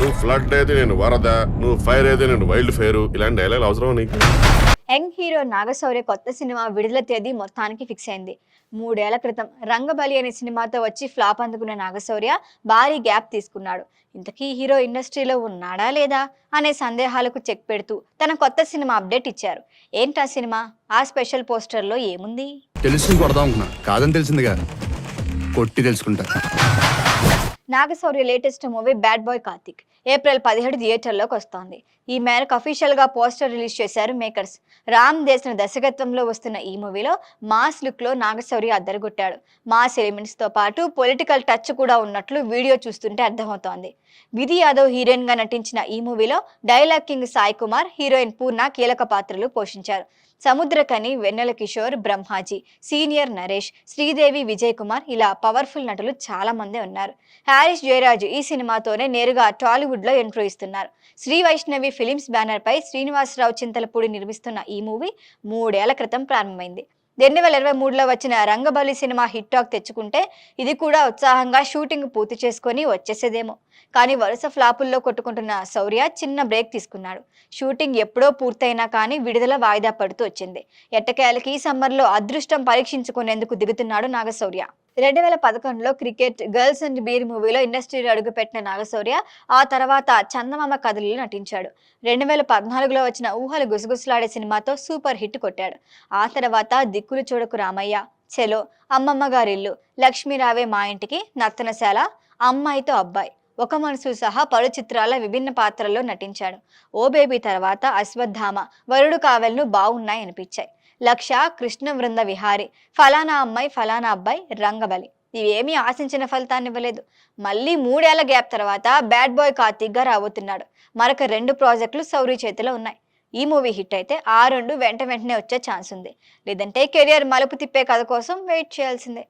నువ్వు ఫ్లడ్ అయితే నేను వరద, నువ్వు ఫైర్ అయితే నేను వైల్డ్ ఫైర్, ఇలాంటి డైలాగ్ అవసరం నీకు? యంగ్ హీరో నాగశౌర్య కొత్త సినిమా విడుదల తేదీ మొత్తానికి ఫిక్స్ అయింది. 3 ఏళ్ల క్రితం రంగబలి అనే సినిమాతో వచ్చి ఫ్లాప్ అందుకున్న నాగశౌర్య భారీ గ్యాప్ తీసుకున్నాడు. ఇంతకీ హీరో ఇండస్ట్రీలో ఉన్నాడా లేదా అనే సందేహాలకు చెక్ పెడుతూ తన కొత్త సినిమా అప్డేట్ ఇచ్చారు. ఏంటా సినిమా? ఆ స్పెషల్ పోస్టర్లో ఏముంది? తెలుసుకుని కొడదాం అనుకున్నా, కాదని తెలిసిందిగా, కొట్టి తెలుసుకుంటా. Naga Shaurya latest movie bad boy Karthik April 17 థియేటర్లోకి వస్తోంది. ఈ మేరకు అఫీషియల్ గా పోస్టర్ రిలీజ్ చేశారు మేకర్స్. రామ్ దేశ్ దర్శకత్వంలో వస్తున్న ఈ మూవీలో మాస్ లుక్ లో నాగశౌర్య అద్దరగొట్టాడు. మాస్ ఎలిమెంట్స్ తో పాటు పొలిటికల్ టచ్ కూడా ఉన్నట్లు వీడియో చూస్తుంటే అర్థమవుతోంది. విధి యాదవ్ హీరోయిన్ గా నటించిన ఈ మూవీలో dialogue king Sai Kumar, heroine Poorna కీలక పాత్రలు పోషించారు. సముద్రకని, వెన్నెల కిషోర్, బ్రహ్మాజీ, సీనియర్ నరేష్, శ్రీదేవి, విజయ్ కుమార్ ఇలా పవర్ఫుల్ నటులు చాలా మంది ఉన్నారు. హారిస్ జయరాజ్ ఈ సినిమాతోనే నేరుగా టాలీవుడ్ లో ఎంట్రీ ఇస్తున్నారు. శ్రీ వైష్ణవి ఫిలిమ్స్ బ్యానర్ పై శ్రీనివాసరావు చింతలపూడి నిర్మిస్తున్న ఈ మూవీ 3 ఏళ్ల క్రితం ప్రారంభమైంది. 2023లో వచ్చిన రంగబలి సినిమా హిట్ టాక్ తెచ్చుకుంటే ఇది కూడా ఉత్సాహంగా షూటింగ్ పూర్తి చేసుకొని వచ్చేసేదేమో. కానీ వరుస ఫ్లాపుల్లో కొట్టుకుంటున్న శౌర్య చిన్న బ్రేక్ తీసుకున్నాడు. షూటింగ్ ఎప్పుడో పూర్తయినా కానీ విడుదల వాయిదా పడుతూ వచ్చింది. ఎట్టకేలకి ఈ సమ్మర్లో అదృష్టం పరీక్షించుకునేందుకు దిగుతున్నాడు నాగశౌర్య. 2011లో క్రికెట్, గర్ల్స్ అండ్ బీర్ మూవీలో ఇండస్ట్రీలో అడుగుపెట్టిన నాగశౌర్య ఆ తర్వాత చందమామ కథలలో నటించాడు. 2014లో వచ్చిన ఊహలు గుసగుసలాడే సినిమాతో సూపర్ హిట్ కొట్టాడు. ఆ తర్వాత దిక్కులు చూడకు రామయ్య, చెలో, అమ్మమ్మ గారిల్లు, లక్ష్మీరావే మా ఇంటికి, నర్తనశాల, అమ్మాయితో అబ్బాయి, ఒక మనసు సహా పలు చిత్రాల విభిన్న పాత్రల్లో నటించాడు. ఓ బేబీ తర్వాత అశ్వత్థామ, వరుడు కావెల్ను బాగున్నాయి అనిపించాయి. లక్ష, కృష్ణ బృంద విహారి, ఫలానా అమ్మాయి ఫలానా అబ్బాయి, రంగబలి ఇవేమీ ఆశించిన ఫలితాన్ని ఇవ్వలేదు. మళ్ళీ 3 ఏళ్ల గ్యాప్ తర్వాత బ్యాడ్ బాయ్ కార్తిక్ గా రాబోతున్నాడు. మరొక 2 ప్రాజెక్టులు శౌర్య చేతిలో ఉన్నాయి. ఈ మూవీ హిట్ అయితే ఆ 2 వెంటనే వచ్చే ఛాన్స్ ఉంది. లేదంటే కెరియర్ మలుపు తిప్పే కథ కోసం వెయిట్ చేయాల్సిందే.